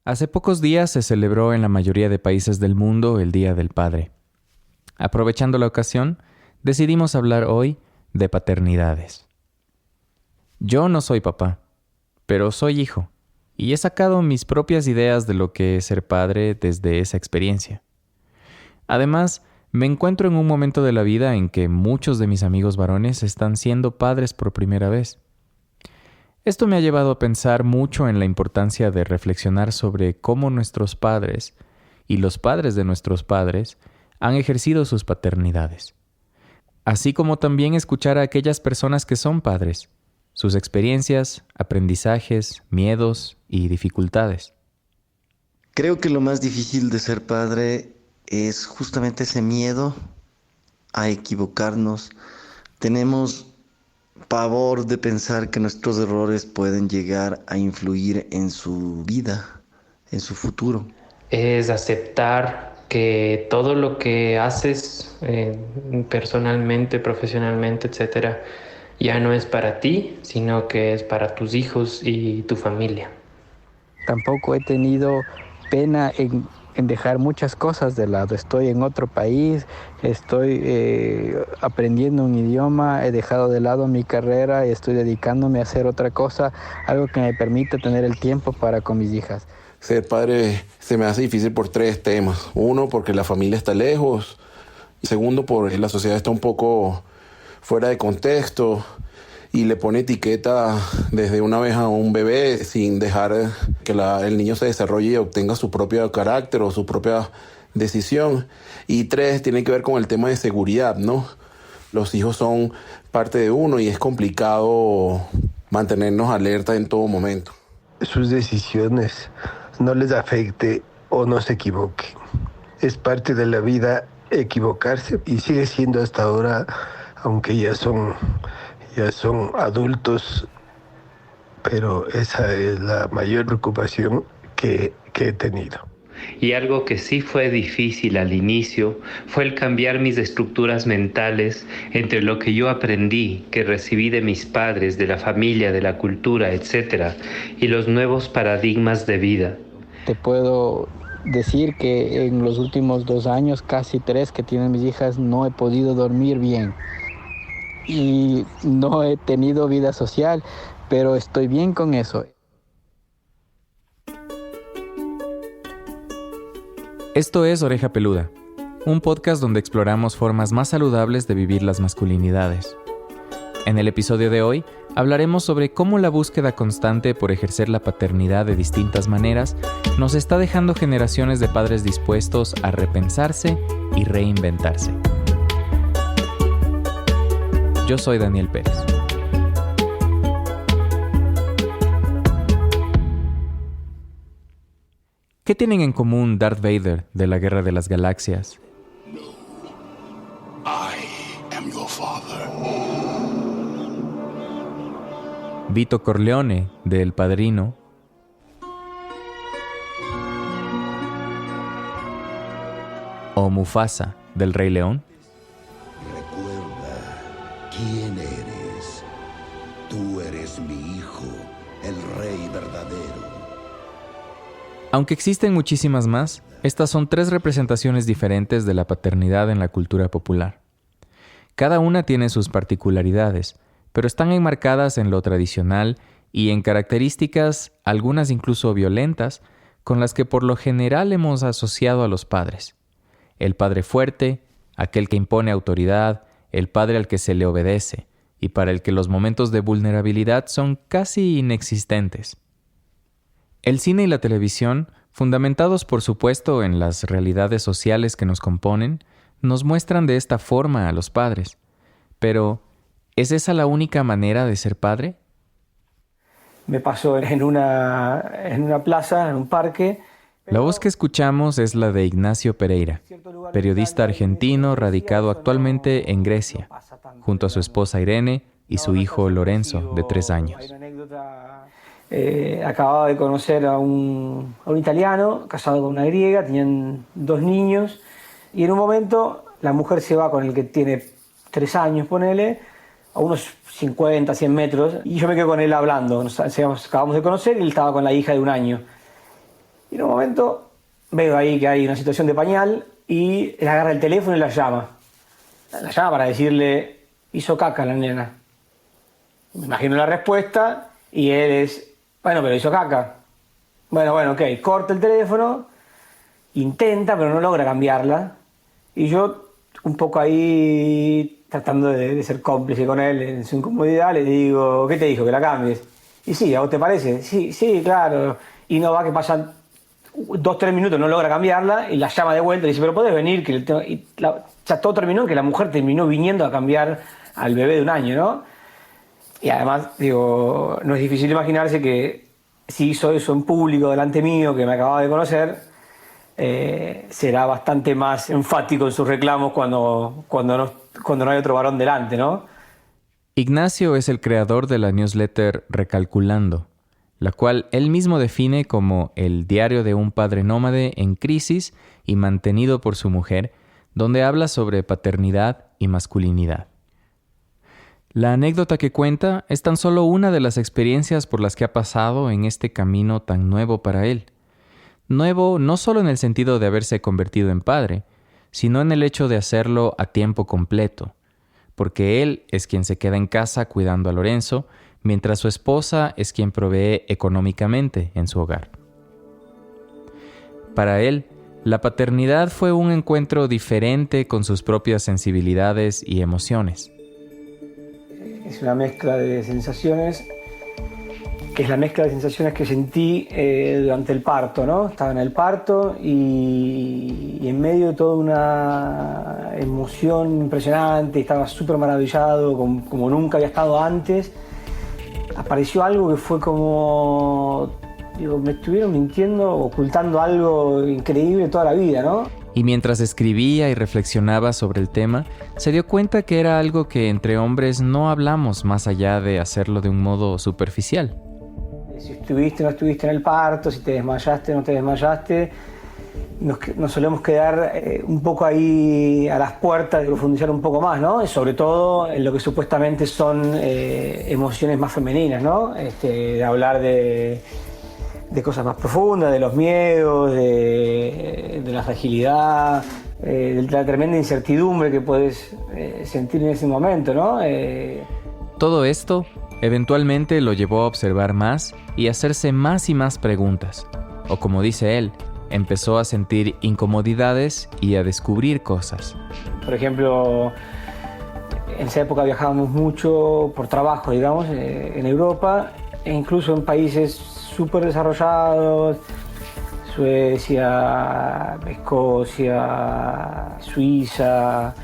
Hace pocos días se celebró en la mayoría de países del mundo el Día del Padre. Aprovechando la ocasión, decidimos hablar hoy de paternidades. Yo no soy papá, pero soy hijo, y he sacado mis propias ideas de lo que es ser padre desde esa experiencia. Además, me encuentro en un momento de la vida en que muchos de mis amigos varones están siendo padres por primera vez. Esto me ha llevado a pensar mucho en la importancia de reflexionar sobre cómo nuestros padres y los padres de nuestros padres han ejercido sus paternidades, así como también escuchar a aquellas personas que son padres, sus experiencias, aprendizajes, miedos y dificultades. Creo que lo más difícil de ser padre es justamente ese miedo a equivocarnos. Tenemos pavor de pensar que nuestros errores pueden llegar a influir en su vida, en su futuro. Es aceptar que todo lo que haces personalmente, profesionalmente, etcétera, ya no es para ti, sino que es para tus hijos y tu familia. Tampoco he tenido pena en dejar muchas cosas de lado. Estoy en otro país, estoy aprendiendo un idioma, he dejado de lado mi carrera y estoy dedicándome a hacer otra cosa, algo que me permite tener el tiempo para con mis hijas. Ser padre se me hace difícil por tres temas. Uno, porque la familia está lejos. Y segundo, porque la sociedad está un poco fuera de contexto y le pone etiqueta desde una vez a un bebé sin dejar que el niño se desarrolle y obtenga su propio carácter o su propia decisión. Y tres, tiene que ver con el tema de seguridad, ¿no? Los hijos son parte de uno y es complicado mantenernos alerta en todo momento. Sus decisiones no les afecte o no se equivoque. Es parte de la vida equivocarse y sigue siendo hasta ahora, aunque ya son adultos, pero esa es la mayor preocupación que he tenido. Y algo que sí fue difícil al inicio fue el cambiar mis estructuras mentales entre lo que yo aprendí, que recibí de mis padres, de la familia, de la cultura, etcétera, y los nuevos paradigmas de vida. Te puedo decir que en los últimos 2 años, casi 3 que tienen mis hijas, no he podido dormir bien. Y no he tenido vida social, pero estoy bien con eso. Esto es Oreja Peluda, un podcast donde exploramos formas más saludables de vivir las masculinidades. En el episodio de hoy hablaremos sobre cómo la búsqueda constante por ejercer la paternidad de distintas maneras nos está dejando generaciones de padres dispuestos a repensarse y reinventarse. Yo soy Daniel Pérez. ¿Qué tienen en común Darth Vader de la Guerra de las Galaxias? I am your father. Vito Corleone de El Padrino. O Mufasa del Rey León. Recuerda quién eres. Tú eres mi hijo, el rey verdadero. Aunque existen muchísimas más, estas son 3 representaciones diferentes de la paternidad en la cultura popular. Cada una tiene sus particularidades, pero están enmarcadas en lo tradicional y en características, algunas incluso violentas, con las que por lo general hemos asociado a los padres. El padre fuerte, aquel que impone autoridad, el padre al que se le obedece, y para el que los momentos de vulnerabilidad son casi inexistentes. El cine y la televisión, fundamentados por supuesto en las realidades sociales que nos componen, nos muestran de esta forma a los padres. Pero, ¿es esa la única manera de ser padre? Me pasó en una plaza, en un parque. La voz que escuchamos es la de Ignacio Pereira, periodista argentino radicado actualmente en Grecia, junto a su esposa Irene y su hijo Lorenzo, de 3 años. Acababa de conocer a un italiano, casado con una griega, tenían 2 niños, y en un momento la mujer se va con el que tiene 3 años, ponele, a unos 50, 100 metros, y yo me quedo con él hablando. Acabamos de conocer y él estaba con la hija de 1 año. Y en un momento veo ahí que hay una situación de pañal y él agarra el teléfono y la llama. La llama para decirle, hizo caca la nena. Me imagino la respuesta y él es, bueno, pero hizo caca. Bueno, ok, corta el teléfono, intenta, pero no logra cambiarla. Y yo, un poco ahí, tratando de ser cómplice con él en su incomodidad, le digo, ¿qué te dijo? Que la cambies. Y sí, ¿a vos te parece? Sí, claro. Y no va, que pasan 2-3 minutos, no logra cambiarla y la llama de vuelta y dice, pero podés venir, que ya todo terminó en que la mujer terminó viniendo a cambiar al bebé de 1 año, ¿no? Y además, digo, no es difícil imaginarse que si hizo eso en público delante mío, que me acababa de conocer, será bastante más enfático en sus reclamos cuando no hay otro varón delante, ¿no? Ignacio es el creador de la newsletter Recalculando, la cual él mismo define como el diario de un padre nómade en crisis y mantenido por su mujer, donde habla sobre paternidad y masculinidad. La anécdota que cuenta es tan solo una de las experiencias por las que ha pasado en este camino tan nuevo para él. Nuevo no solo en el sentido de haberse convertido en padre, sino en el hecho de hacerlo a tiempo completo, porque él es quien se queda en casa cuidando a Lorenzo, mientras su esposa es quien provee económicamente en su hogar. Para él, la paternidad fue un encuentro diferente con sus propias sensibilidades y emociones. Es una mezcla de sensaciones, que es la mezcla de sensaciones que sentí durante el parto, ¿no? Estaba en el parto y en medio de toda una emoción impresionante, estaba súper maravillado, como nunca había estado antes. Apareció algo que fue como, digo, me estuvieron mintiendo, ocultando algo increíble toda la vida, ¿no? Y mientras escribía y reflexionaba sobre el tema, se dio cuenta que era algo que entre hombres no hablamos más allá de hacerlo de un modo superficial. Si estuviste o no estuviste en el parto, si te desmayaste o no te desmayaste, nos solemos quedar un poco ahí a las puertas de profundizar un poco más, ¿no? Sobre todo en lo que supuestamente son emociones más femeninas, ¿no? De hablar de cosas más profundas, de los miedos, de la fragilidad, de la tremenda incertidumbre que puedes sentir en ese momento, ¿no? Todo esto eventualmente lo llevó a observar más y hacerse más y más preguntas. O como dice él, empezó a sentir incomodidades y a descubrir cosas. Por ejemplo, en esa época viajábamos mucho por trabajo, digamos, en Europa e incluso en países súper desarrollados, Suecia, Escocia, Suiza.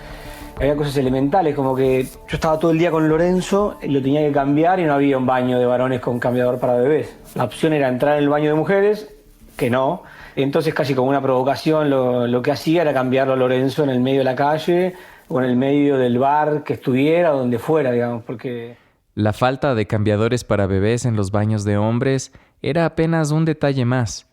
Había cosas elementales, como que yo estaba todo el día con Lorenzo y lo tenía que cambiar y no había un baño de varones con cambiador para bebés. La opción era entrar en el baño de mujeres, que no. Entonces casi como una provocación lo que hacía era cambiarlo a Lorenzo en el medio de la calle o en el medio del bar que estuviera, donde fuera, digamos, porque... La falta de cambiadores para bebés en los baños de hombres era apenas un detalle más.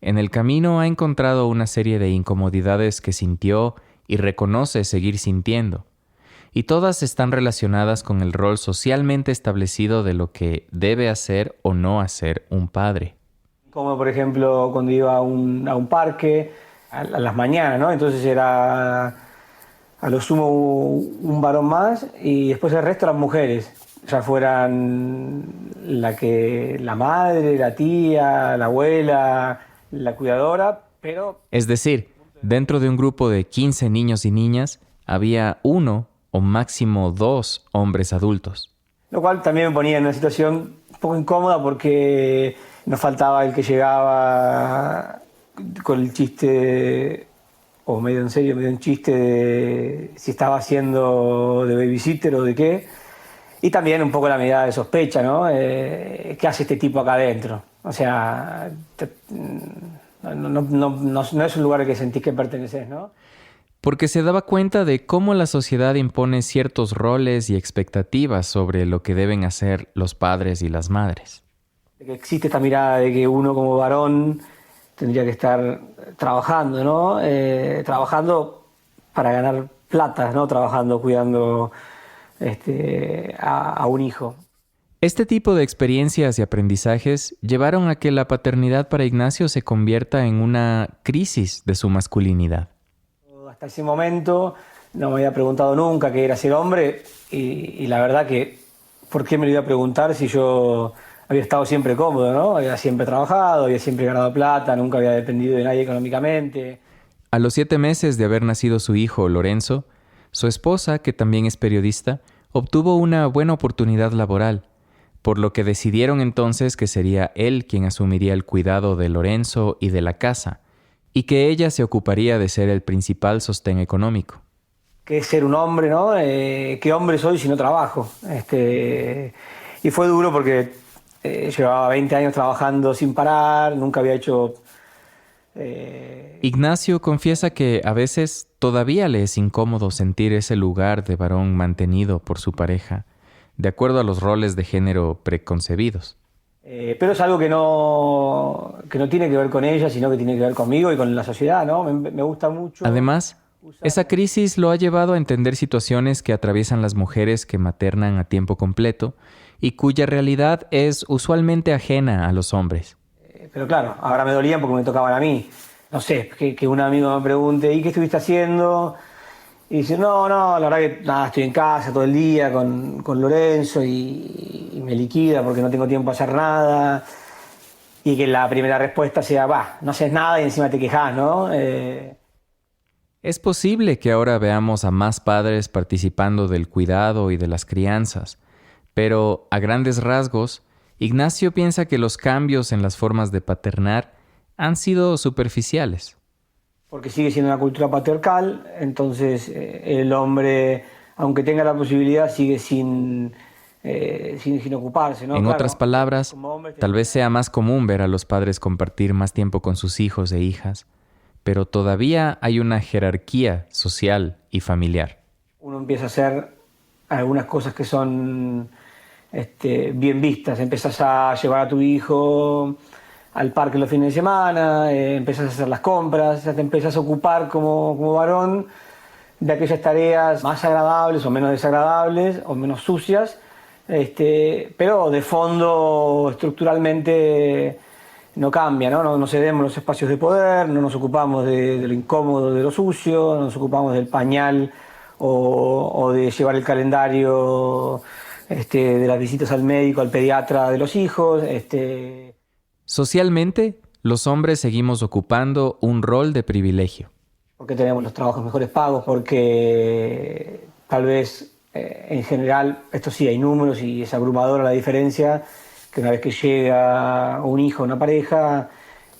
En el camino ha encontrado una serie de incomodidades que sintió y reconoce seguir sintiendo, y todas están relacionadas con el rol socialmente establecido de lo que debe hacer o no hacer un padre. Como por ejemplo cuando iba a un parque a las mañanas, ¿no? Entonces era a lo sumo un varón más y después el resto eran mujeres, ya fueran la madre, la tía, la abuela, la cuidadora, pero... Es decir, dentro de un grupo de 15 niños y niñas, había 1 o máximo 2 hombres adultos. Lo cual también me ponía en una situación un poco incómoda porque nos faltaba el que llegaba con el chiste, o medio en serio, medio en chiste, de si estaba haciendo de babysitter o de qué. Y también un poco la mirada de sospecha, ¿no? ¿Qué hace este tipo acá adentro? O sea... No es un lugar al que sentís que perteneces, ¿no? Porque se daba cuenta de cómo la sociedad impone ciertos roles y expectativas sobre lo que deben hacer los padres y las madres. Que existe esta mirada de que uno como varón tendría que estar trabajando, ¿no? Trabajando para ganar plata, ¿no? Trabajando, cuidando a un hijo. Este tipo de experiencias y aprendizajes llevaron a que la paternidad para Ignacio se convierta en una crisis de su masculinidad. Hasta ese momento no me había preguntado nunca qué era ser hombre y la verdad que, ¿por qué me lo iba a preguntar si yo había estado siempre cómodo, ¿no? Había siempre trabajado, había siempre ganado plata, nunca había dependido de nadie económicamente. A los 7 meses de haber nacido su hijo, Lorenzo, su esposa, que también es periodista, obtuvo una buena oportunidad laboral, por lo que decidieron entonces que sería él quien asumiría el cuidado de Lorenzo y de la casa, y que ella se ocuparía de ser el principal sostén económico. ¿Qué es ser un hombre, no? ¿Qué hombre soy si no trabajo? Y fue duro porque llevaba 20 años trabajando sin parar, nunca había hecho... Ignacio confiesa que a veces todavía le es incómodo sentir ese lugar de varón mantenido por su pareja, de acuerdo a los roles de género preconcebidos. Pero es algo que no tiene que ver con ella, sino que tiene que ver conmigo y con la sociedad, ¿no? Me gusta mucho. Además, esa crisis lo ha llevado a entender situaciones que atraviesan las mujeres que maternan a tiempo completo y cuya realidad es usualmente ajena a los hombres. Pero claro, ahora me dolían porque me tocaban a mí. No sé, que un amigo me pregunte, ¿y qué estuviste haciendo? Y dice, no, la verdad que nada, estoy en casa todo el día con Lorenzo y me liquida porque no tengo tiempo a hacer nada. Y que la primera respuesta sea, no haces nada y encima te quejas, ¿no? Es posible que ahora veamos a más padres participando del cuidado y de las crianzas, pero a grandes rasgos, Ignacio piensa que los cambios en las formas de paternar han sido superficiales. Porque sigue siendo una cultura patriarcal, entonces el hombre, aunque tenga la posibilidad, sigue sin ocuparse, ¿no? En otras palabras, tal vez sea más común ver a los padres compartir más tiempo con sus hijos e hijas, pero todavía hay una jerarquía social y familiar. Uno empieza a hacer algunas cosas que son bien vistas. Empiezas a llevar a tu hijo al parque los fines de semana, empiezas a hacer las compras, te empiezas a ocupar como varón de aquellas tareas más agradables o menos desagradables o menos sucias, pero de fondo estructuralmente no cambia, ¿no? No cedemos los espacios de poder, no nos ocupamos de lo incómodo, de lo sucio, no nos ocupamos del pañal o de llevar el calendario de las visitas al médico, al pediatra de los hijos. Socialmente, los hombres seguimos ocupando un rol de privilegio. Porque tenemos los trabajos mejores pagos, porque tal vez en general, esto sí, hay números y es abrumadora la diferencia, que una vez que llega un hijo, una pareja,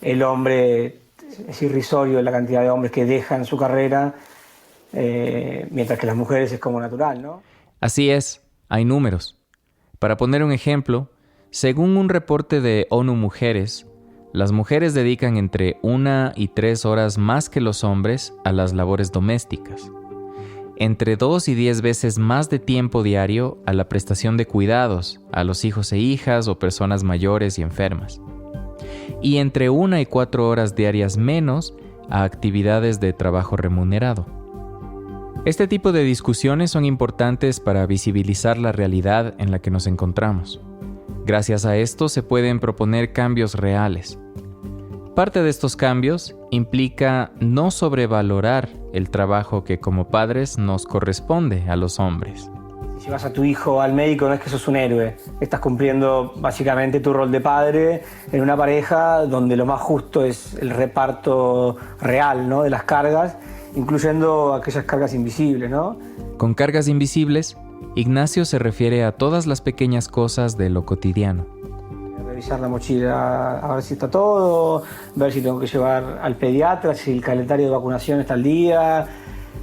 el hombre, es irrisorio la cantidad de hombres que dejan su carrera, mientras que las mujeres es como natural, ¿no? Así es, hay números. Para poner un ejemplo, según un reporte de ONU Mujeres, las mujeres dedican entre 1 y 3 horas más que los hombres a las labores domésticas, entre 2 y 10 veces más de tiempo diario a la prestación de cuidados a los hijos e hijas o personas mayores y enfermas, y entre 1 y 4 horas diarias menos a actividades de trabajo remunerado. Este tipo de discusiones son importantes para visibilizar la realidad en la que nos encontramos. Gracias a esto se pueden proponer cambios reales. Parte de estos cambios implica no sobrevalorar el trabajo que como padres nos corresponde a los hombres. Si vas a tu hijo al médico no es que sos un héroe, estás cumpliendo básicamente tu rol de padre en una pareja donde lo más justo es el reparto real, ¿no?, de las cargas, incluyendo aquellas cargas invisibles, ¿no? Con cargas invisibles, Ignacio se refiere a todas las pequeñas cosas de lo cotidiano. Revisar la mochila a ver si está todo, ver si tengo que llevar al pediatra, si el calendario de vacunación está al día,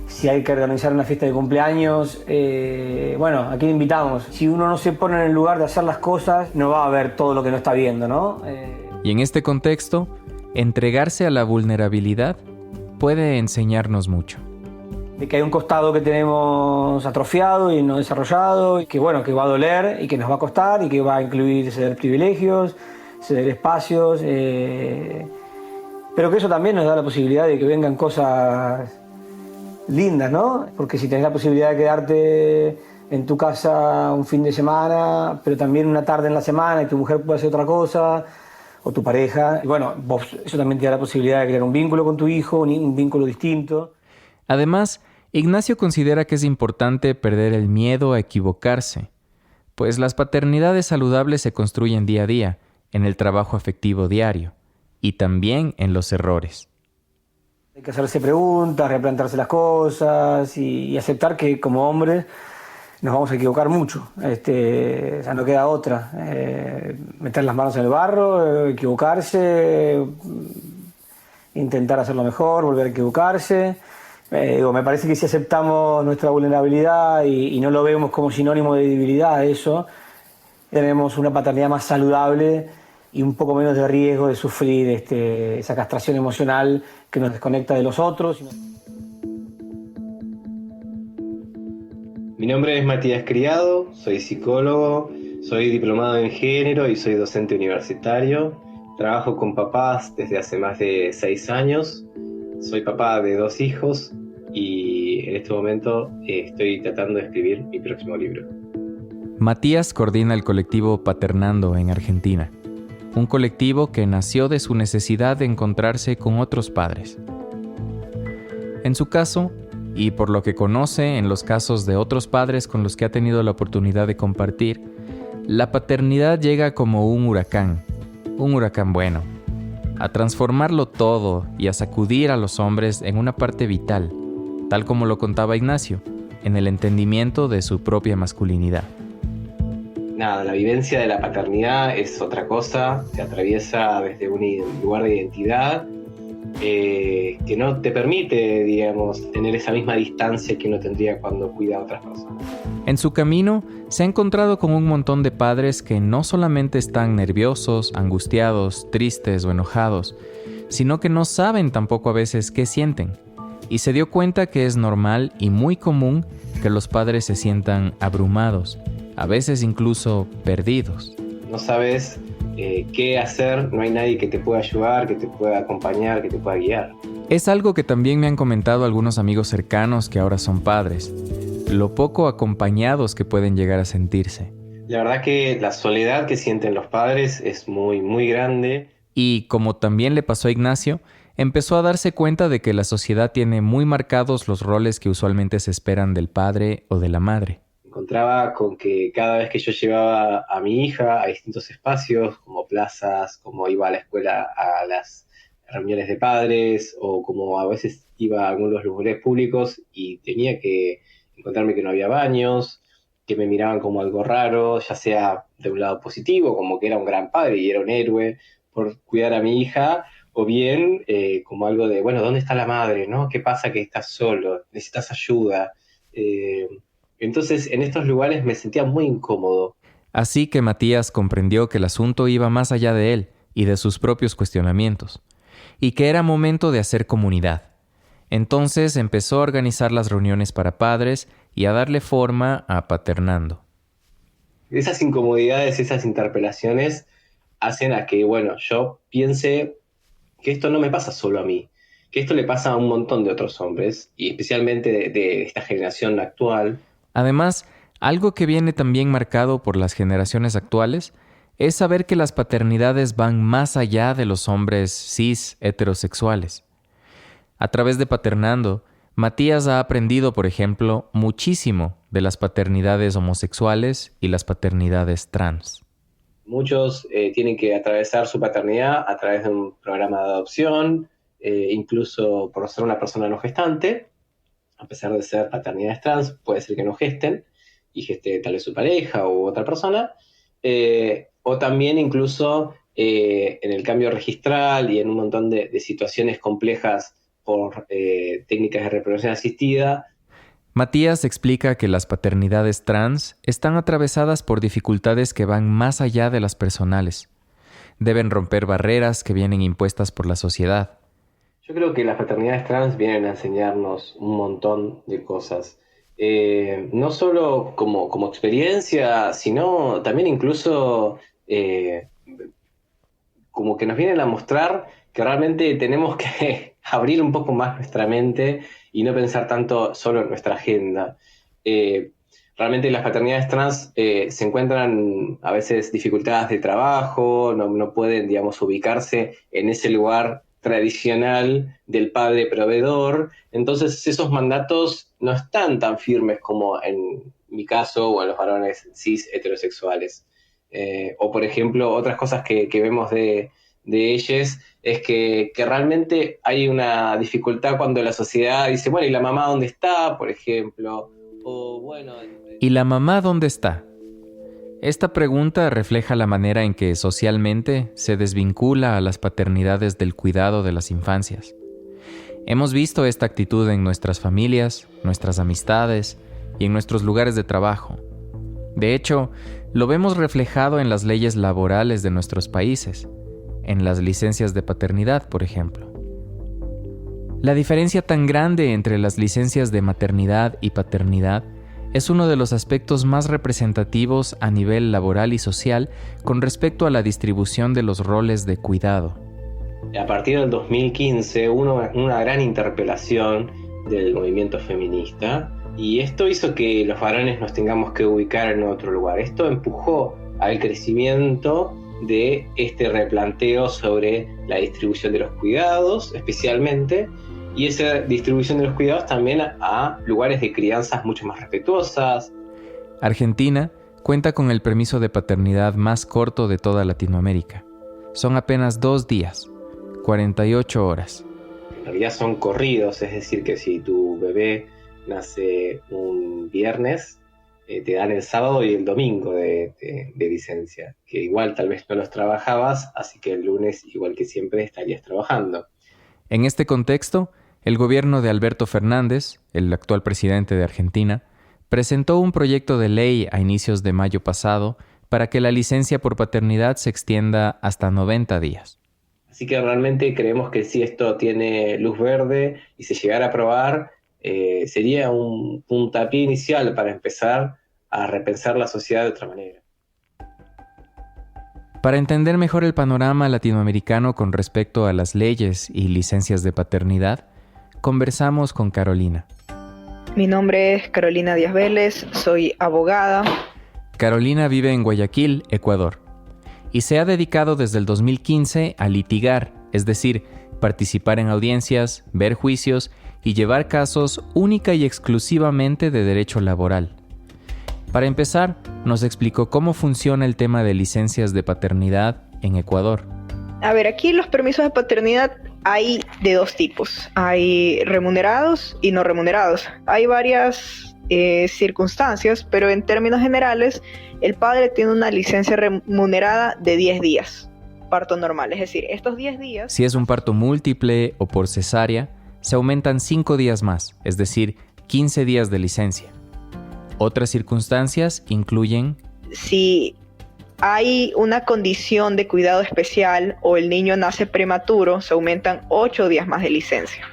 si hay que organizar una fiesta de cumpleaños. ¿A quién invitamos? Si uno no se pone en el lugar de hacer las cosas, no va a ver todo lo que no está viendo, ¿no? Y en este contexto, entregarse a la vulnerabilidad puede enseñarnos mucho. De que hay un costado que tenemos atrofiado y no desarrollado, y que va a doler y que nos va a costar y que va a incluir ceder privilegios, ceder espacios, pero que eso también nos da la posibilidad de que vengan cosas lindas, ¿no? Porque si tenés la posibilidad de quedarte en tu casa un fin de semana, pero también una tarde en la semana y tu mujer puede hacer otra cosa, o tu pareja. Y bueno, eso también te da la posibilidad de crear un vínculo con tu hijo, un vínculo distinto. Además, Ignacio considera que es importante perder el miedo a equivocarse, pues las paternidades saludables se construyen día a día, en el trabajo afectivo diario, y también en los errores. Hay que hacerse preguntas, replantearse las cosas y aceptar que como hombres nos vamos a equivocar mucho. O sea, no queda otra. Meter las manos en el barro, equivocarse, intentar hacerlo mejor, volver a equivocarse. Me parece que si aceptamos nuestra vulnerabilidad y no lo vemos como sinónimo de debilidad, eso, tenemos una paternidad más saludable y un poco menos de riesgo de sufrir esa castración emocional que nos desconecta de los otros. Mi nombre es Matías Criado, soy psicólogo, soy diplomado en género y soy docente universitario. Trabajo con papás desde hace más de 6 años. Soy papá de 2 hijos y en este momento estoy tratando de escribir mi próximo libro. Matías coordina el colectivo Paternando en Argentina, un colectivo que nació de su necesidad de encontrarse con otros padres. En su caso, y por lo que conoce en los casos de otros padres con los que ha tenido la oportunidad de compartir, la paternidad llega como un huracán bueno, a transformarlo todo y a sacudir a los hombres en una parte vital, tal como lo contaba Ignacio, en el entendimiento de su propia masculinidad. Nada, la vivencia de la paternidad es otra cosa, te atraviesa desde un lugar de identidad que no te permite, digamos, tener esa misma distancia que uno tendría cuando cuida a otras personas. En su camino, se ha encontrado con un montón de padres que no solamente están nerviosos, angustiados, tristes o enojados, sino que no saben tampoco a veces qué sienten. Y se dio cuenta que es normal y muy común que los padres se sientan abrumados, a veces incluso perdidos. No sabes qué hacer, no hay nadie que te pueda ayudar, que te pueda acompañar, que te pueda guiar. Es algo que también me han comentado algunos amigos cercanos que ahora son padres, lo poco acompañados que pueden llegar a sentirse. La verdad que la soledad que sienten los padres es muy, muy grande. Y como también le pasó a Ignacio, empezó a darse cuenta de que la sociedad tiene muy marcados los roles que usualmente se esperan del padre o de la madre. Encontraba con que cada vez que yo llevaba a mi hija a distintos espacios, como plazas, como iba a la escuela a las reuniones de padres, o como a veces iba a algunos lugares públicos y tenía que encontrarme que no había baños, que me miraban como algo raro, ya sea de un lado positivo, como que era un gran padre y era un héroe por cuidar a mi hija, o bien como algo de, bueno, ¿dónde está la madre? ¿No? ¿Qué pasa que estás solo? ¿Necesitas ayuda? Entonces, en estos lugares me sentía muy incómodo. Así que Matías comprendió que el asunto iba más allá de él y de sus propios cuestionamientos, y que era momento de hacer comunidad. Entonces empezó a organizar las reuniones para padres y a darle forma a Paternando. Esas incomodidades, esas interpelaciones hacen a que, bueno, yo piense que esto no me pasa solo a mí, que esto le pasa a un montón de otros hombres, y especialmente de esta generación actual. Además, algo que viene también marcado por las generaciones actuales es saber que las paternidades van más allá de los hombres cis heterosexuales. A través de Paternando, Matías ha aprendido, por ejemplo, muchísimo de las paternidades homosexuales y las paternidades trans. Muchos tienen que atravesar su paternidad a través de un programa de adopción, incluso por ser una persona no gestante. A pesar de ser paternidades trans, puede ser que no gesten y geste tal vez su pareja u otra persona, o también incluso en el cambio registral y en un montón de situaciones complejas por técnicas de reproducción asistida. Matías explica que las paternidades trans están atravesadas por dificultades que van más allá de las personales. Deben romper barreras que vienen impuestas por la sociedad. Yo creo que las paternidades trans vienen a enseñarnos un montón de cosas. No solo como experiencia, sino también incluso como que nos vienen a mostrar que realmente tenemos que abrir un poco más nuestra mente y no pensar tanto solo en nuestra agenda. realmente las paternidades trans se encuentran a veces dificultadas de trabajo, no pueden, digamos, ubicarse en ese lugar tradicional del padre proveedor. Entonces esos mandatos no están tan firmes como en mi caso o en los varones cis heterosexuales. O por ejemplo, otras cosas que vemos de ellas es que realmente hay una dificultad cuando la sociedad dice, bueno, ¿y la mamá dónde está? Por ejemplo. O bueno... ¿Y la mamá dónde está? Esta pregunta refleja la manera en que socialmente se desvincula a las paternidades del cuidado de las infancias. Hemos visto esta actitud en nuestras familias, nuestras amistades y en nuestros lugares de trabajo. De hecho, lo vemos reflejado en las leyes laborales de nuestros países, en las licencias de paternidad, por ejemplo. La diferencia tan grande entre las licencias de maternidad y paternidad es uno de los aspectos más representativos a nivel laboral y social con respecto a la distribución de los roles de cuidado. A partir del 2015 hubo una gran interpelación del movimiento feminista y esto hizo que los varones nos tengamos que ubicar en otro lugar. Esto empujó al crecimiento de este replanteo sobre la distribución de los cuidados, especialmente, y esa distribución de los cuidados también a lugares de crianzas mucho más respetuosas. Argentina cuenta con el permiso de paternidad más corto de toda Latinoamérica. Son apenas 2 días, 48 horas. En realidad son corridos, es decir, que si tu bebé nace un viernes, te dan el sábado y el domingo de licencia, que igual tal vez no los trabajabas, así que el lunes, igual que siempre, estarías trabajando. En este contexto, el gobierno de Alberto Fernández, el actual presidente de Argentina, presentó un proyecto de ley a inicios de mayo pasado para que la licencia por paternidad se extienda hasta 90 días. Así que realmente creemos que si esto tiene luz verde y se llegara a aprobar, sería un puntapié inicial para empezar a repensar la sociedad de otra manera. Para entender mejor el panorama latinoamericano con respecto a las leyes y licencias de paternidad, conversamos con Carolina. Mi nombre es Carolina Díaz Vélez, soy abogada. Carolina vive en Guayaquil, Ecuador, y se ha dedicado desde el 2015 a litigar, es decir, participar en audiencias, ver juicios y llevar casos única y exclusivamente de derecho laboral. Para empezar, nos explicó cómo funciona el tema de licencias de paternidad en Ecuador. A ver, aquí los permisos de paternidad hay de 2 tipos. Hay remunerados y no remunerados. Hay varias circunstancias, pero en términos generales, el padre tiene una licencia remunerada de 10 días, parto normal. Es decir, estos 10 días... Si es un parto múltiple o por cesárea, se aumentan 5 días más, es decir, 15 días de licencia. Otras circunstancias incluyen... Si hay una condición de cuidado especial o el niño nace prematuro, se aumentan 8 días más de licencia.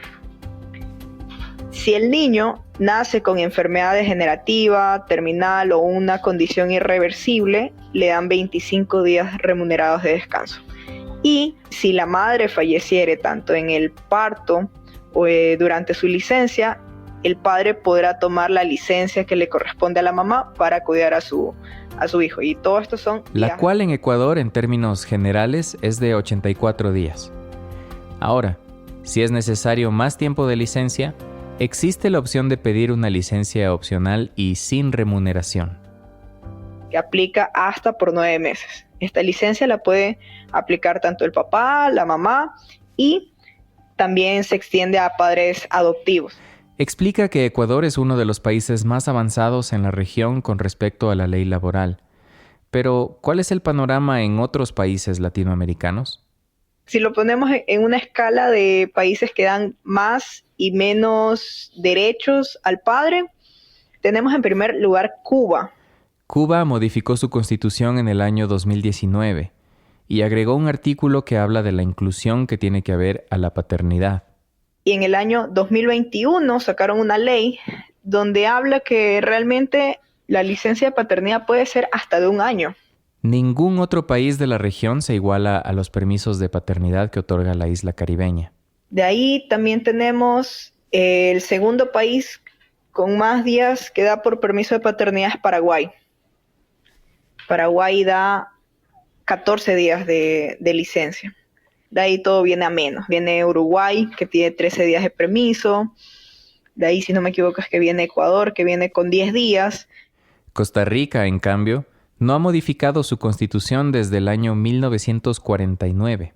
Si el niño nace con enfermedad degenerativa, terminal o una condición irreversible, le dan 25 días remunerados de descanso. Y si la madre falleciere tanto en el parto o durante su licencia, el padre podrá tomar la licencia que le corresponde a la mamá para cuidar a su hijo. Y todo esto son... La cual en Ecuador, en términos generales, es de 84 días. Ahora, si es necesario más tiempo de licencia, existe la opción de pedir una licencia opcional y sin remuneración. Que aplica hasta por 9 meses. Esta licencia la puede aplicar tanto el papá, la mamá y también se extiende a padres adoptivos. Explica que Ecuador es uno de los países más avanzados en la región con respecto a la ley laboral. Pero, ¿cuál es el panorama en otros países latinoamericanos? Si lo ponemos en una escala de países que dan más y menos derechos al padre, tenemos en primer lugar Cuba. Cuba modificó su constitución en el año 2019 y agregó un artículo que habla de la inclusión que tiene que haber a la paternidad. Y en el año 2021 sacaron una ley donde habla que realmente la licencia de paternidad puede ser hasta de 1 año. Ningún otro país de la región se iguala a los permisos de paternidad que otorga la isla caribeña. De ahí también tenemos el segundo país con más días que da por permiso de paternidad es Paraguay. Paraguay da 14 días de licencia. De ahí todo viene a menos. Viene Uruguay, que tiene 13 días de permiso. De ahí, si no me equivoco, es que viene Ecuador, que viene con 10 días. Costa Rica, en cambio, no ha modificado su constitución desde el año 1949.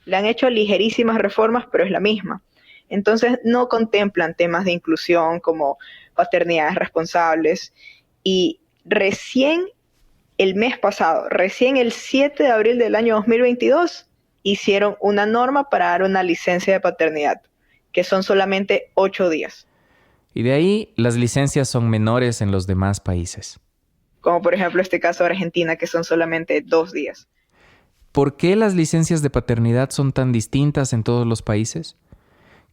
Le han hecho ligerísimas reformas, pero es la misma. Entonces no contemplan temas de inclusión como paternidades responsables. Y recién el mes pasado, recién el 7 de abril del año 2022, hicieron una norma para dar una licencia de paternidad, que son solamente 8 días. Y de ahí las licencias son menores en los demás países. Como por ejemplo este caso de Argentina, que son solamente 2 días. ¿Por qué las licencias de paternidad son tan distintas en todos los países?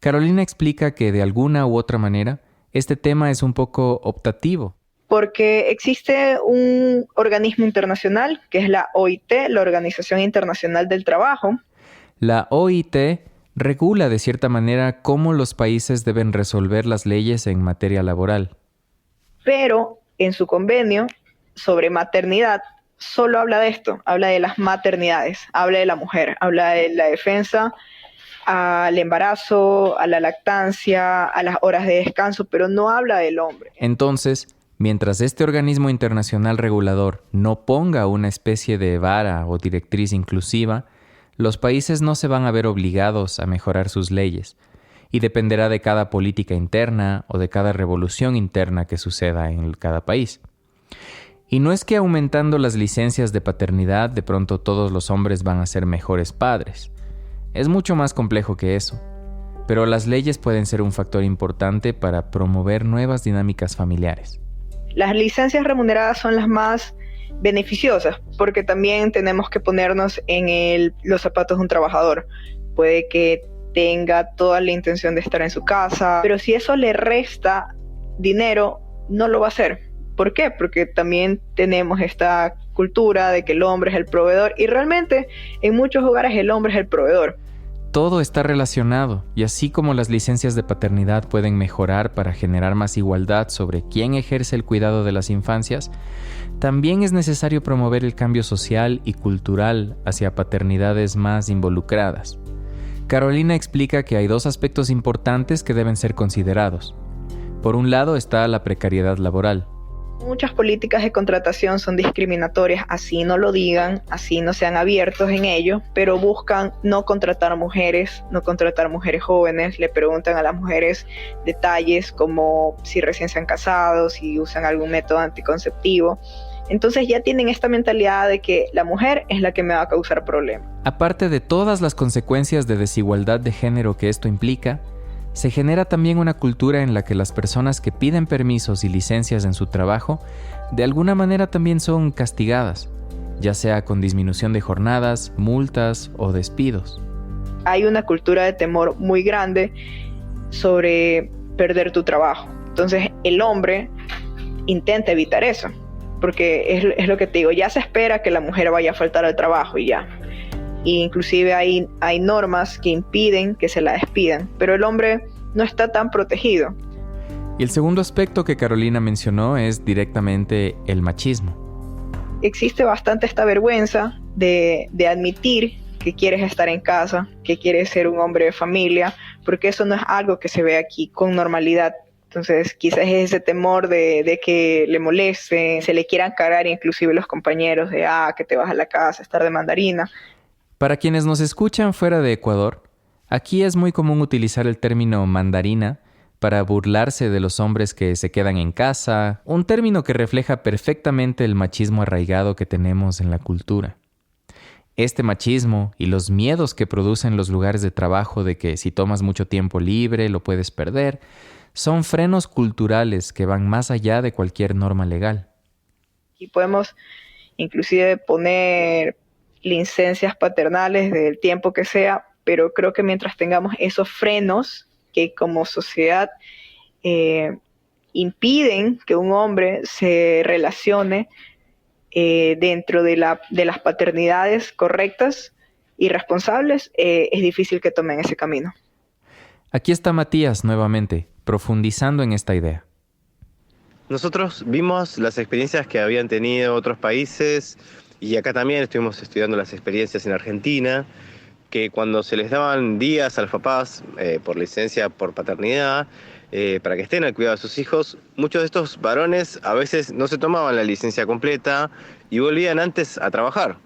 Carolina explica que de alguna u otra manera este tema es un poco optativo. Porque existe un organismo internacional, que es la OIT, la Organización Internacional del Trabajo. La OIT regula de cierta manera cómo los países deben resolver las leyes en materia laboral. Pero en su convenio sobre maternidad solo habla de esto, habla de las maternidades, habla de la mujer, habla de la defensa al embarazo, a la lactancia, a las horas de descanso, pero no habla del hombre. Entonces, mientras este organismo internacional regulador no ponga una especie de vara o directriz inclusiva, los países no se van a ver obligados a mejorar sus leyes, y dependerá de cada política interna o de cada revolución interna que suceda en cada país. Y no es que aumentando las licencias de paternidad de pronto todos los hombres van a ser mejores padres. Es mucho más complejo que eso. Pero las leyes pueden ser un factor importante para promover nuevas dinámicas familiares. Las licencias remuneradas son las más beneficiosas, porque también tenemos que ponernos en los zapatos de un trabajador. Puede que tenga toda la intención de estar en su casa, pero si eso le resta dinero, no lo va a hacer. ¿Por qué? Porque también tenemos esta cultura de que el hombre es el proveedor, y realmente en muchos hogares el hombre es el proveedor. Todo está relacionado, y así como las licencias de paternidad pueden mejorar para generar más igualdad sobre quién ejerce el cuidado de las infancias, también es necesario promover el cambio social y cultural hacia paternidades más involucradas. Carolina explica que hay 2 aspectos importantes que deben ser considerados. Por un lado está la precariedad laboral. Muchas políticas de contratación son discriminatorias, así no lo digan, así no sean abiertos en ello, pero buscan no contratar mujeres jóvenes, le preguntan a las mujeres detalles como si recién se han casado, si usan algún método anticonceptivo. Entonces ya tienen esta mentalidad de que la mujer es la que me va a causar problemas. Aparte de todas las consecuencias de desigualdad de género que esto implica, se genera también una cultura en la que las personas que piden permisos y licencias en su trabajo, de alguna manera también son castigadas, ya sea con disminución de jornadas, multas o despidos. Hay una cultura de temor muy grande sobre perder tu trabajo. Entonces el hombre intenta evitar eso, porque es lo que te digo, ya se espera que la mujer vaya a faltar al trabajo y ya. Y inclusive hay normas que impiden que se la despidan, pero el hombre no está tan protegido. Y el segundo aspecto que Carolina mencionó es directamente el machismo. Existe bastante esta vergüenza de admitir que quieres estar en casa, que quieres ser un hombre de familia, porque eso no es algo que se ve aquí con normalidad. Entonces quizás es ese temor de que le moleste, se le quieran cargar inclusive los compañeros de que te vas a la casa, estar de mandarina. Para quienes nos escuchan fuera de Ecuador, aquí es muy común utilizar el término mandarina para burlarse de los hombres que se quedan en casa, un término que refleja perfectamente el machismo arraigado que tenemos en la cultura. Este machismo y los miedos que producen los lugares de trabajo de que si tomas mucho tiempo libre lo puedes perder, son frenos culturales que van más allá de cualquier norma legal. Y podemos inclusive poner licencias paternales del tiempo que sea, pero creo que mientras tengamos esos frenos que como sociedad impiden que un hombre se relacione dentro de las paternidades correctas y responsables, es difícil que tomen ese camino. Aquí está Matías nuevamente, profundizando en esta idea. Nosotros vimos las experiencias que habían tenido otros países y acá también estuvimos estudiando las experiencias en Argentina, que cuando se les daban días a los papás por licencia, por paternidad, para que estén al cuidado de sus hijos, muchos de estos varones a veces no se tomaban la licencia completa y volvían antes a trabajar.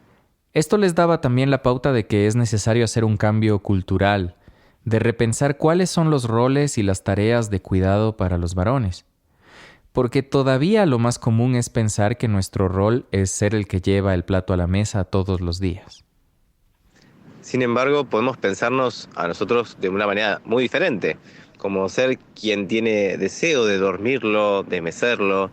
Esto les daba también la pauta de que es necesario hacer un cambio cultural, de repensar cuáles son los roles y las tareas de cuidado para los varones. Porque todavía lo más común es pensar que nuestro rol es ser el que lleva el plato a la mesa todos los días. Sin embargo, podemos pensarnos a nosotros de una manera muy diferente, como ser quien tiene deseo de dormirlo, de mecerlo,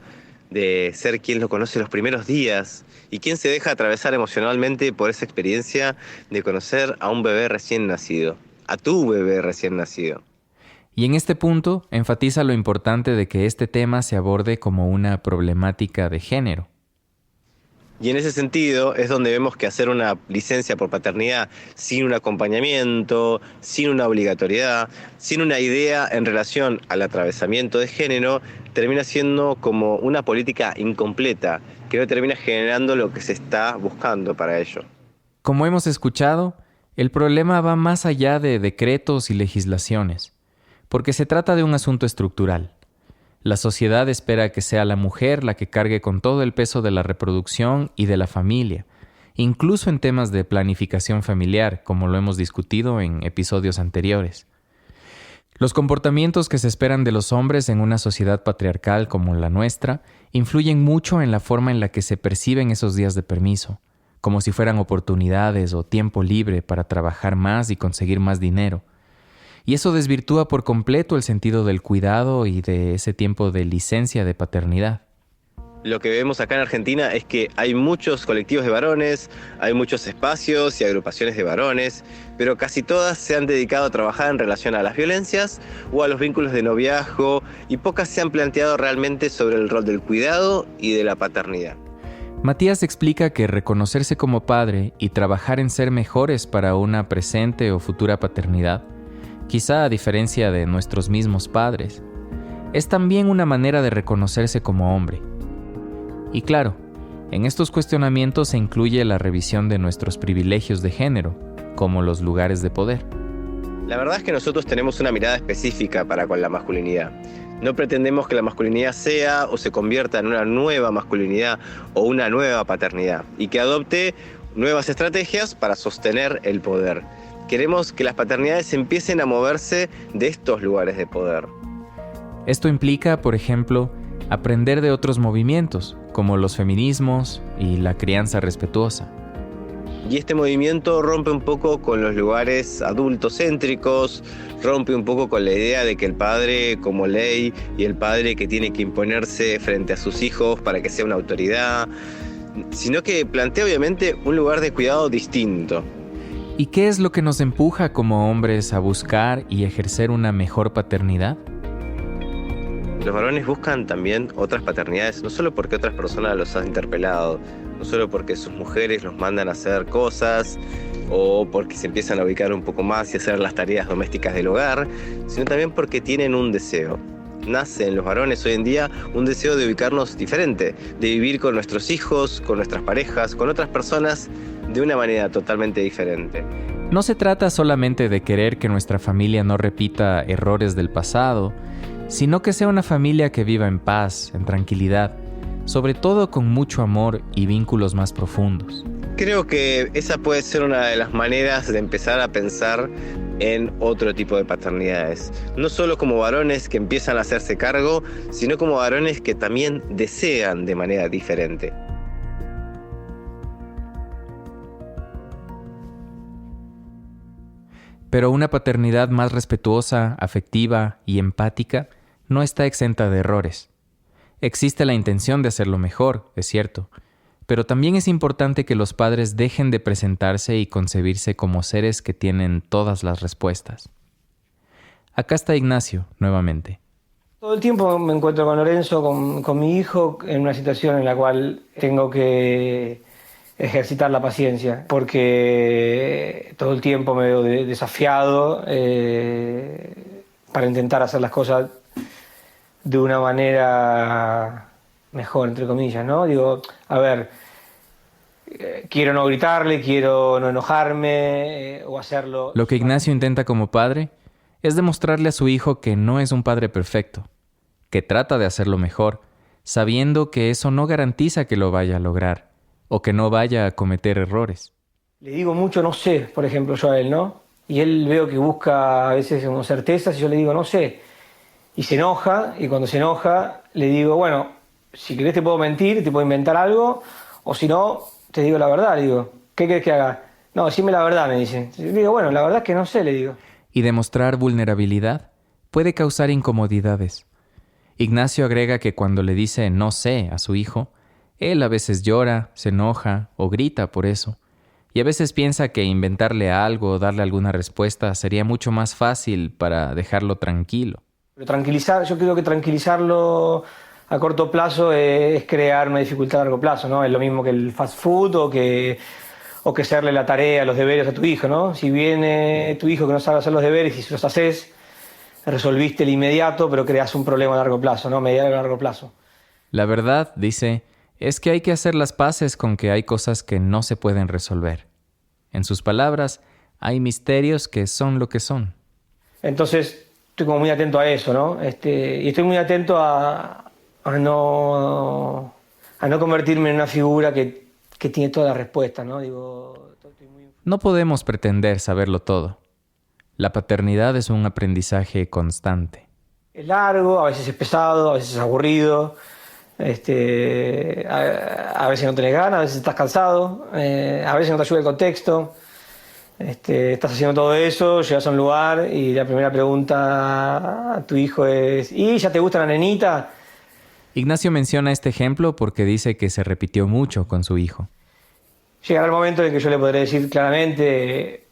de ser quien lo conoce los primeros días y quien se deja atravesar emocionalmente por esa experiencia de conocer a un bebé recién nacido, a tu bebé recién nacido. Y en este punto enfatiza lo importante de que este tema se aborde como una problemática de género. Y en ese sentido es donde vemos que hacer una licencia por paternidad sin un acompañamiento, sin una obligatoriedad, sin una idea en relación al atravesamiento de género, termina siendo como una política incompleta, que no termina generando lo que se está buscando para ello. Como hemos escuchado, el problema va más allá de decretos y legislaciones, porque se trata de un asunto estructural. La sociedad espera que sea la mujer la que cargue con todo el peso de la reproducción y de la familia, incluso en temas de planificación familiar, como lo hemos discutido en episodios anteriores. Los comportamientos que se esperan de los hombres en una sociedad patriarcal como la nuestra influyen mucho en la forma en la que se perciben esos días de permiso, como si fueran oportunidades o tiempo libre para trabajar más y conseguir más dinero. Y eso desvirtúa por completo el sentido del cuidado y de ese tiempo de licencia de paternidad. Lo que vemos acá en Argentina es que hay muchos colectivos de varones, hay muchos espacios y agrupaciones de varones, pero casi todas se han dedicado a trabajar en relación a las violencias o a los vínculos de noviazgo y pocas se han planteado realmente sobre el rol del cuidado y de la paternidad. Matías explica que reconocerse como padre y trabajar en ser mejores para una presente o futura paternidad, quizá a diferencia de nuestros mismos padres, es también una manera de reconocerse como hombre. Y claro, en estos cuestionamientos se incluye la revisión de nuestros privilegios de género, como los lugares de poder. La verdad es que nosotros tenemos una mirada específica para con la masculinidad. No pretendemos que la masculinidad sea o se convierta en una nueva masculinidad o una nueva paternidad y que adopte nuevas estrategias para sostener el poder. Queremos que las paternidades empiecen a moverse de estos lugares de poder. Esto implica, por ejemplo, aprender de otros movimientos, como los feminismos y la crianza respetuosa. Y este movimiento rompe un poco con los lugares adultocéntricos, rompe un poco con la idea de que el padre como ley y el padre que tiene que imponerse frente a sus hijos para que sea una autoridad, sino que plantea obviamente un lugar de cuidado distinto. ¿Y qué es lo que nos empuja como hombres a buscar y ejercer una mejor paternidad? Los varones buscan también otras paternidades, no solo porque otras personas los han interpelado, no solo porque sus mujeres los mandan a hacer cosas o porque se empiezan a ubicar un poco más y hacer las tareas domésticas del hogar, sino también porque tienen un deseo. Nace en los varones hoy en día un deseo de ubicarnos diferente, de vivir con nuestros hijos, con nuestras parejas, con otras personas de una manera totalmente diferente. No se trata solamente de querer que nuestra familia no repita errores del pasado, sino que sea una familia que viva en paz, en tranquilidad, sobre todo con mucho amor y vínculos más profundos. Creo que esa puede ser una de las maneras de empezar a pensar en otro tipo de paternidades. No solo como varones que empiezan a hacerse cargo, sino como varones que también desean de manera diferente. Pero una paternidad más respetuosa, afectiva y empática no está exenta de errores. Existe la intención de hacerlo mejor, es cierto, pero también es importante que los padres dejen de presentarse y concebirse como seres que tienen todas las respuestas. Acá está Ignacio, nuevamente. Todo el tiempo me encuentro con Lorenzo, con mi hijo, en una situación en la cual tengo que ejercitar la paciencia, porque todo el tiempo me veo desafiado para intentar hacer las cosas de una manera mejor, entre comillas, ¿no? Digo, a ver, quiero no gritarle, quiero no enojarme o hacerlo. Lo que Ignacio intenta como padre es demostrarle a su hijo que no es un padre perfecto, que trata de hacerlo mejor, sabiendo que eso no garantiza que lo vaya a lograr o que no vaya a cometer errores. Le digo mucho no sé, por ejemplo, yo a él, ¿no? Y él veo que busca a veces como certezas y yo le digo no sé. Y se enoja, y cuando se enoja le digo, bueno, si querés te puedo mentir, te puedo inventar algo, o si no, te digo la verdad. Le digo, ¿qué querés que haga? No, decime la verdad, me dice. Le digo, bueno, la verdad es que no sé, le digo. Y demostrar vulnerabilidad puede causar incomodidades. Ignacio agrega que cuando le dice no sé a su hijo, él a veces llora, se enoja o grita por eso. Y a veces piensa que inventarle algo o darle alguna respuesta sería mucho más fácil para dejarlo tranquilo. Pero yo creo que tranquilizarlo a corto plazo es crear una dificultad a largo plazo, ¿no? Es lo mismo que el fast food o que hacerle la tarea, los deberes a tu hijo, ¿no? Si viene tu hijo que no sabe hacer los deberes y si los haces, resolviste el inmediato, pero creas un problema a largo plazo, ¿no? Mediano a largo plazo. La verdad, dice, es que hay que hacer las paces con que hay cosas que no se pueden resolver. En sus palabras, hay misterios que son lo que son. Entonces, estoy como muy atento a eso, ¿no? Y estoy muy atento a no convertirme en una figura que tiene toda la respuesta, ¿no? No podemos pretender saberlo todo. La paternidad es un aprendizaje constante. Es largo, a veces es pesado, a veces es aburrido, a veces no tenés ganas, a veces estás cansado, a veces no te ayuda el contexto. Estás haciendo todo eso, llegas a un lugar y la primera pregunta a tu hijo es ¿y ya te gusta la nenita? Ignacio menciona este ejemplo porque dice que se repitió mucho con su hijo. Llegará el momento en que yo le podré decir claramente,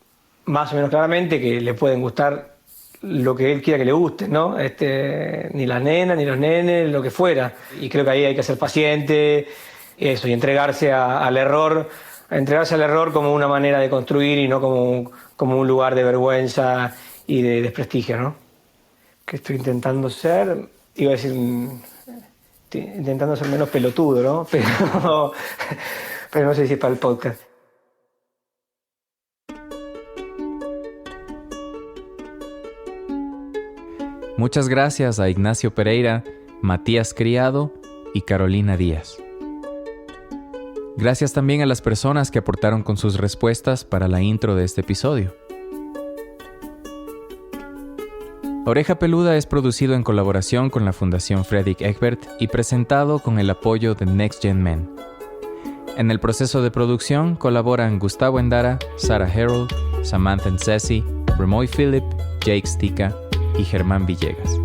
más o menos claramente, que le pueden gustar lo que él quiera que le guste, ¿no? Ni las nenas, ni los nenes, lo que fuera. Y creo que ahí hay que ser paciente, y entregarse al error. Entregarse al error como una manera de construir y no como un lugar de vergüenza y de desprestigio, ¿no? Que estoy intentando ser, iba a decir, intentando ser menos pelotudo, ¿no? Pero no sé si es para el podcast. Muchas gracias a Ignacio Pereira, Matías Criado y Carolina Díaz. Gracias también a las personas que aportaron con sus respuestas para la intro de este episodio. Oreja Peluda es producido en colaboración con la Fundación Fredrik Egbert y presentado con el apoyo de Next Gen Men. En el proceso de producción colaboran Gustavo Endara, Sarah Herold, Samantha Ncesi, Remoy Philip, Jake Stika y Germán Villegas.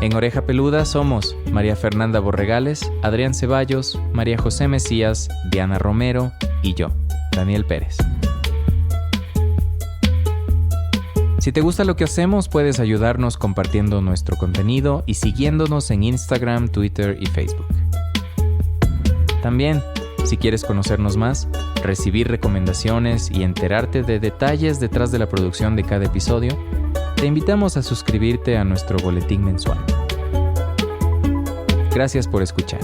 En Oreja Peluda somos María Fernanda Borregales, Adrián Ceballos, María José Mesías, Diana Romero y yo, Daniel Pérez. Si te gusta lo que hacemos, puedes ayudarnos compartiendo nuestro contenido y siguiéndonos en Instagram, Twitter y Facebook. También, si quieres conocernos más, recibir recomendaciones y enterarte de detalles detrás de la producción de cada episodio, te invitamos a suscribirte a nuestro boletín mensual. Gracias por escuchar.